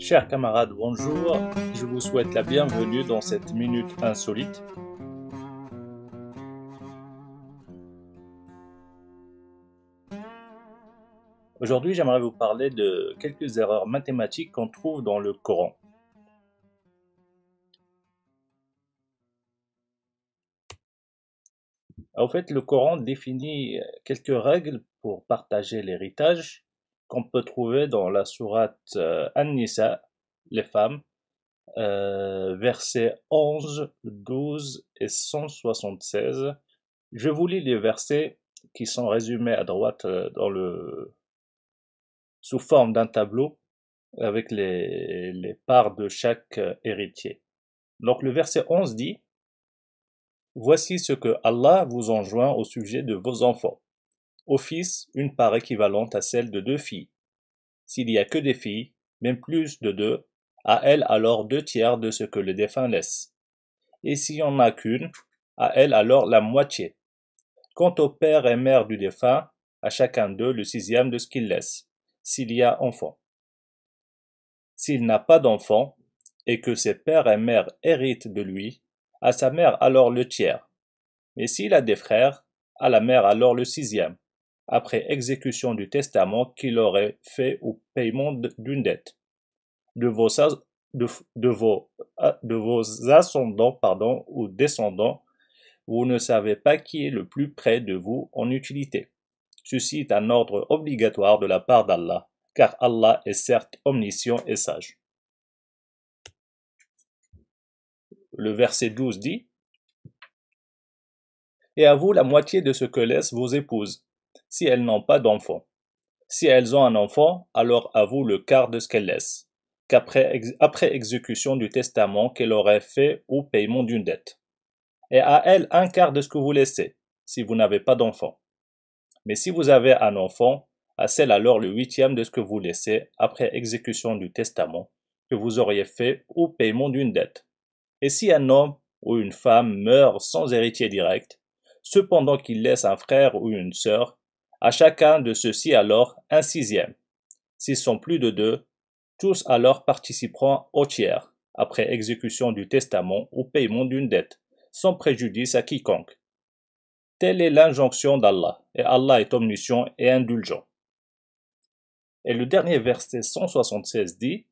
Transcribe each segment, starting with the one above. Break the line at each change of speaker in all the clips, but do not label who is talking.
Chers camarades, bonjour, je vous souhaite la bienvenue dans cette minute insolite. Aujourd'hui, j'aimerais vous parler de quelques erreurs mathématiques qu'on trouve dans le Coran. En fait, le Coran définit quelques règles pour partager l'héritage qu'on peut trouver dans la sourate An-Nisa, les femmes, versets 11, 12 et 176. Je vous lis les versets qui sont résumés à droite sous forme d'un tableau avec les parts de chaque héritier. Donc le verset 11 dit: Voici ce que Allah vous enjoint au sujet de vos enfants. Au fils, une part équivalente à celle de 2 filles. S'il n'y a que des filles, même plus de 2, à elles alors 2/3 de ce que le défunt laisse. Et s'il n'y en a qu'une, à elle alors la moitié. Quant au père et mère du défunt, à chacun d'eux le 6e de ce qu'il laisse, s'il y a enfant. S'il n'a pas d'enfant, et que ses père et mère héritent de lui, à sa mère alors le tiers. Mais s'il a des frères, à la mère alors le 6e, après exécution du testament qu'il aurait fait au paiement d'une dette. De vos ascendants ou descendants, vous ne savez pas qui est le plus près de vous en utilité. Ceci est un ordre obligatoire de la part d'Allah, car Allah est certes omniscient et sage. Le verset 12 dit: Et à vous la moitié de ce que laissent vos épouses, si elles n'ont pas d'enfant. Si elles ont un enfant, alors à vous le quart de ce qu'elles laissent, après exécution du testament qu'elle aurait fait ou paiement d'une dette. Et à elles un quart de ce que vous laissez, si vous n'avez pas d'enfant. Mais si vous avez un enfant, à celle alors le 8e de ce que vous laissez, après exécution du testament que vous auriez fait ou paiement d'une dette. Et si un homme ou une femme meurt sans héritier direct, cependant qu'il laisse un frère ou une sœur, à chacun de ceux-ci alors un 6e. S'ils sont plus de 2, tous alors participeront au tiers, après exécution du testament ou paiement d'une dette, sans préjudice à quiconque. Telle est l'injonction d'Allah, et Allah est omniscient et indulgent. Et le dernier verset 176 dit: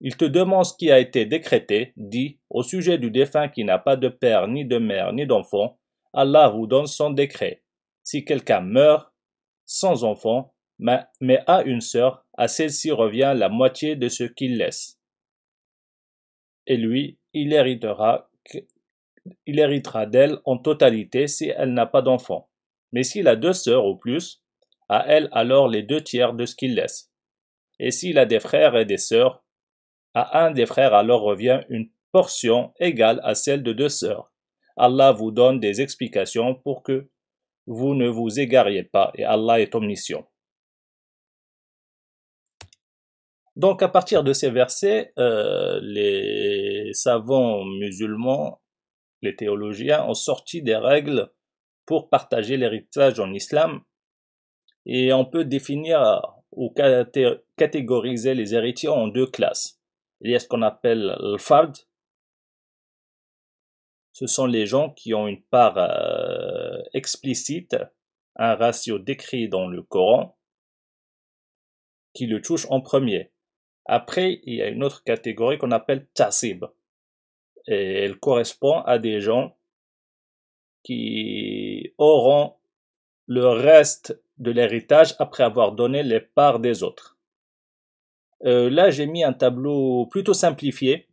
Il te demande ce qui a été décrété, dit, au sujet du défunt qui n'a pas de père, ni de mère, ni d'enfant, Allah vous donne son décret. Si quelqu'un meurt sans enfant, mais a une sœur, à celle-ci revient la moitié de ce qu'il laisse. Et lui, il héritera d'elle en totalité si elle n'a pas d'enfant. Mais s'il a 2 sœurs ou plus, à elle alors les 2/3 de ce qu'il laisse. Et s'il a des frères et des sœurs, à un des frères alors revient une portion égale à celle de 2 sœurs. Allah vous donne des explications pour que vous ne vous égariez pas, et Allah est omniscient. Donc à partir de ces versets, les savants musulmans, les théologiens, ont sorti des règles pour partager l'héritage en islam, et on peut définir ou catégoriser les héritiers en 2 classes. Il y a ce qu'on appelle le fard. Ce sont les gens qui ont une part explicite, un ratio décrit dans le Coran, qui le touche en premier. Après, il y a une autre catégorie qu'on appelle tasib. Et elle correspond à des gens qui auront le reste de l'héritage après avoir donné les parts des autres. Là, j'ai mis un tableau plutôt simplifié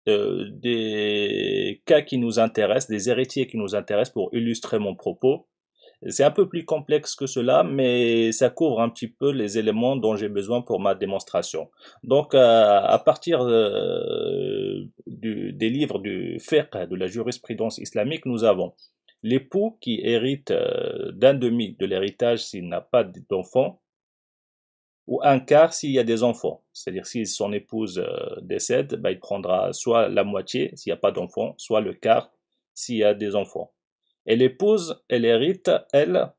des cas qui nous intéressent, des héritiers qui nous intéressent pour illustrer mon propos. C'est un peu plus complexe que cela, mais ça couvre un petit peu les éléments dont j'ai besoin pour ma démonstration. Donc, à partir des livres du fiqh, de la jurisprudence islamique, nous avons l'époux qui hérite d'un demi de l'héritage s'il n'a pas d'enfant, ou un quart s'il y a des enfants. C'est-à-dire si son épouse décède, il prendra soit la moitié s'il n'y a pas d'enfants, soit le quart s'il y a des enfants. Et l'épouse, elle hérite, elle,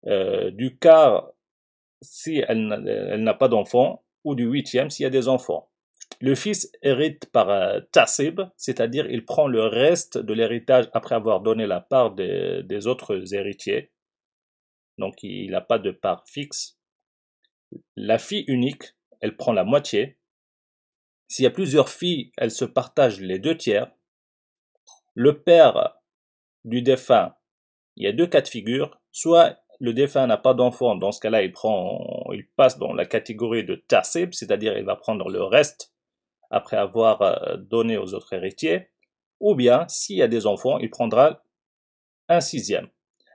du quart si elle n'a pas d'enfant, ou du huitième s'il y a des enfants. Le fils hérite par tasib, c'est-à-dire il prend le reste de l'héritage après avoir donné la part des autres héritiers. Donc il n'a pas de part fixe. La fille unique, elle prend la moitié. S'il y a plusieurs filles, elles se partagent les 2/3. Le père du défunt, il y a deux cas de figure. Soit le défunt n'a pas d'enfant, dans ce cas-là, il passe dans la catégorie de tasib, c'est-à-dire il va prendre le reste après avoir donné aux autres héritiers. Ou bien, s'il y a des enfants, il prendra un sixième.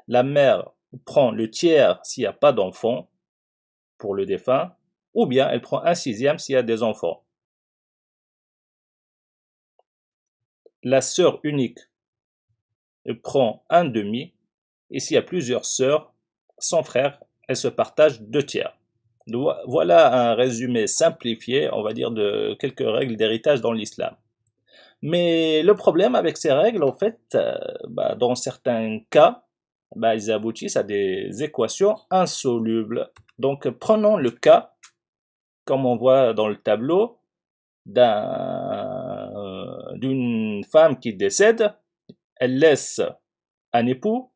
La mère prend le tiers s'il n'y a pas d'enfants pour le défunt, ou bien elle prend un sixième s'il y a des enfants. La sœur unique prend un demi, et s'il y a plusieurs sœurs, sans frère, elle se partage 2/3. Voilà un résumé simplifié, on va dire, de quelques règles d'héritage dans l'islam. Mais le problème avec ces règles, en fait, dans certains cas, ils aboutissent à des équations insolubles. Donc prenons le cas, comme on voit dans le tableau, d'une femme qui décède. Elle laisse un époux,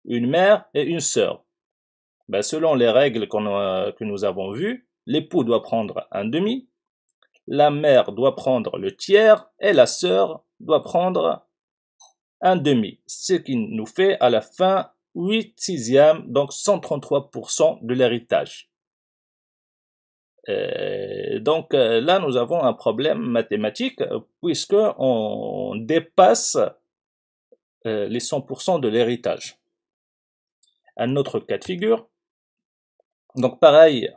une mère et une sœur. Selon les règles que nous avons vues, l'époux doit prendre un demi, la mère doit prendre le tiers et la sœur doit prendre un demi, ce qui nous fait à la fin 8 sixièmes, donc 133% de l'héritage. Donc là, nous avons un problème mathématique puisque on dépasse les 100% de l'héritage. Un autre cas de figure. Donc pareil,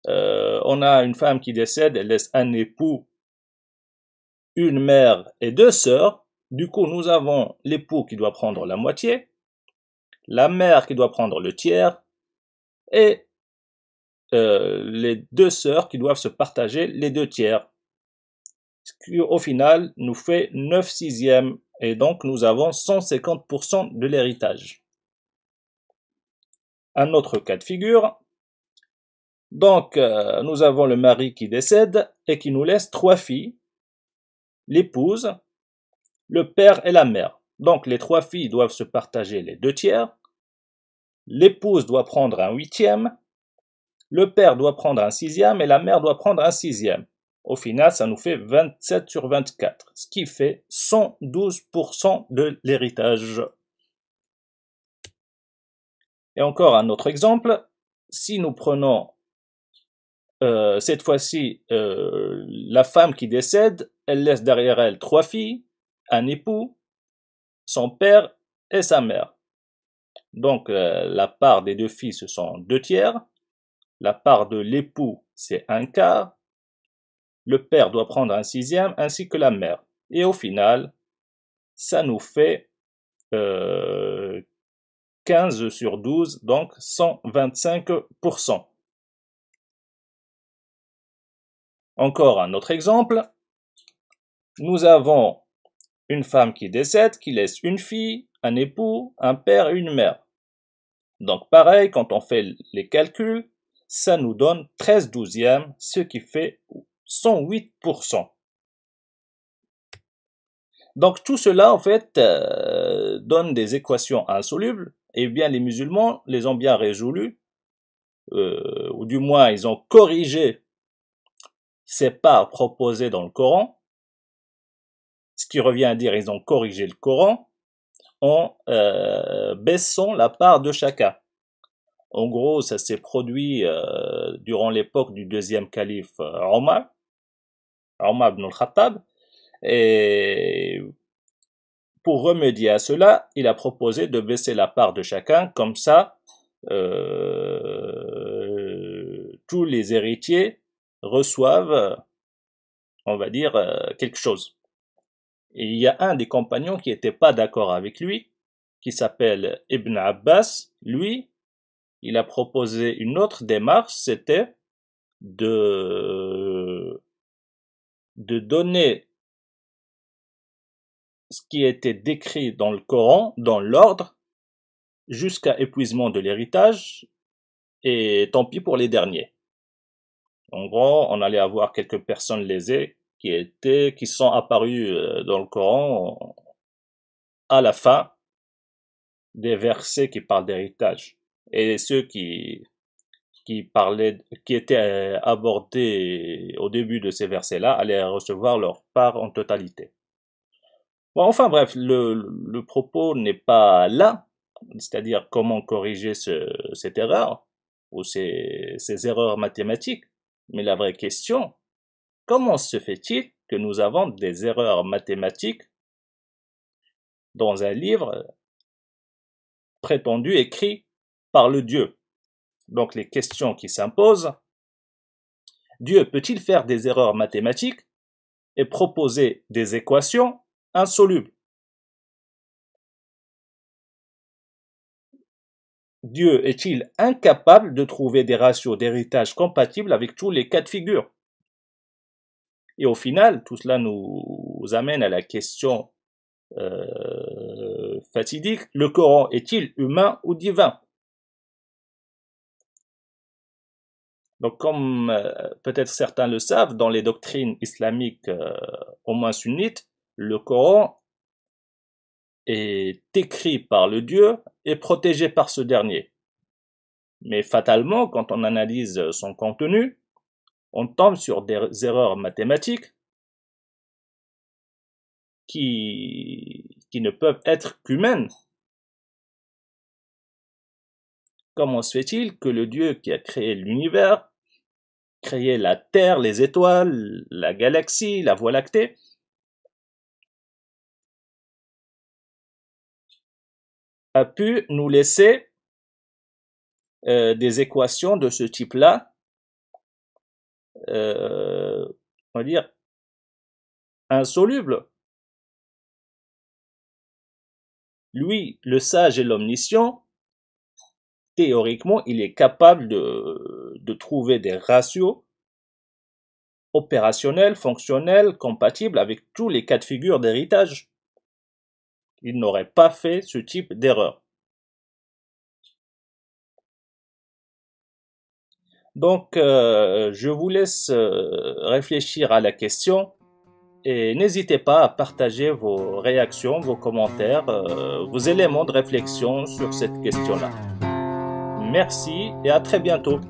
on a une femme qui décède, elle laisse un époux, une mère et deux sœurs. Du coup, nous avons l'époux qui doit prendre la moitié, la mère qui doit prendre le tiers, et les deux sœurs qui doivent se partager les 2/3. Ce qui, au final, nous fait 9 sixièmes. Et donc, nous avons 150% de l'héritage. Un autre cas de figure. Donc, nous avons le mari qui décède et qui nous laisse 3 filles, l'épouse, le père et la mère. Donc, les 3 filles doivent se partager les 2/3. L'épouse doit prendre un huitième, le père doit prendre un sixième et la mère doit prendre un sixième. Au final, ça nous fait 27 sur 24, ce qui fait 112% de l'héritage. Et encore un autre exemple, si nous prenons cette fois-ci la femme qui décède, elle laisse derrière elle 3 filles, un époux, son père et sa mère. Donc la part des 2 filles, ce sont 2/3, la part de l'époux, c'est 1/4, le père doit prendre un sixième ainsi que la mère. Et au final, ça nous fait 15 sur 12, donc 125%. Encore un autre exemple. Nous avons une femme qui décède, qui laisse une fille, un époux, un père et une mère. Donc pareil, quand on fait les calculs, ça nous donne 13 douzièmes, ce qui fait 108%. Donc tout cela, en fait, donne des équations insolubles, et bien les musulmans les ont bien résolues, ou du moins ils ont corrigé ces parts proposées dans le Coran, ce qui revient à dire ils ont corrigé le Coran en baissant la part de chacun. En gros, ça s'est produit durant l'époque du deuxième calife Omar ibn al-Khattab, et pour remédier à cela, il a proposé de baisser la part de chacun, comme ça tous les héritiers reçoivent, on va dire, quelque chose. Et il y a un des compagnons qui n'était pas d'accord avec lui, qui s'appelle Ibn Abbas. Lui, il a proposé une autre démarche, c'était de donner ce qui était décrit dans le Coran, dans l'ordre, jusqu'à épuisement de l'héritage, et tant pis pour les derniers. En gros, on allait avoir quelques personnes lésées qui sont apparues dans le Coran à la fin des versets qui parlent d'héritage. Et ceux qui étaient abordés au début de ces versets-là allaient recevoir leur part en totalité. Bon, enfin bref, le propos n'est pas là, c'est-à-dire comment corriger cette erreur ou ces erreurs mathématiques, mais la vraie question, comment se fait-il que nous avons des erreurs mathématiques dans un livre prétendu écrit par le Dieu? Donc les questions qui s'imposent, Dieu peut-il faire des erreurs mathématiques et proposer des équations insolubles? Dieu est-il incapable de trouver des ratios d'héritage compatibles avec tous les cas de figure? Et au final, tout cela nous amène à la question fatidique, le Coran est-il humain ou divin? Donc comme peut-être certains le savent, dans les doctrines islamiques au moins sunnites, le Coran est écrit par le Dieu et protégé par ce dernier. Mais fatalement, quand on analyse son contenu, on tombe sur des erreurs mathématiques qui ne peuvent être qu'humaines. Comment se fait-il que le Dieu qui a créé l'univers, créé la Terre, les étoiles, la galaxie, la Voie lactée, a pu nous laisser des équations de ce type-là, on va dire, insolubles? Lui, le sage et l'omniscient, théoriquement, il est capable de trouver des ratios opérationnels, fonctionnels, compatibles avec tous les cas de figure d'héritage. Il n'aurait pas fait ce type d'erreur. Donc, je vous laisse réfléchir à la question et n'hésitez pas à partager vos réactions, vos commentaires, vos éléments de réflexion sur cette question-là. Merci et à très bientôt.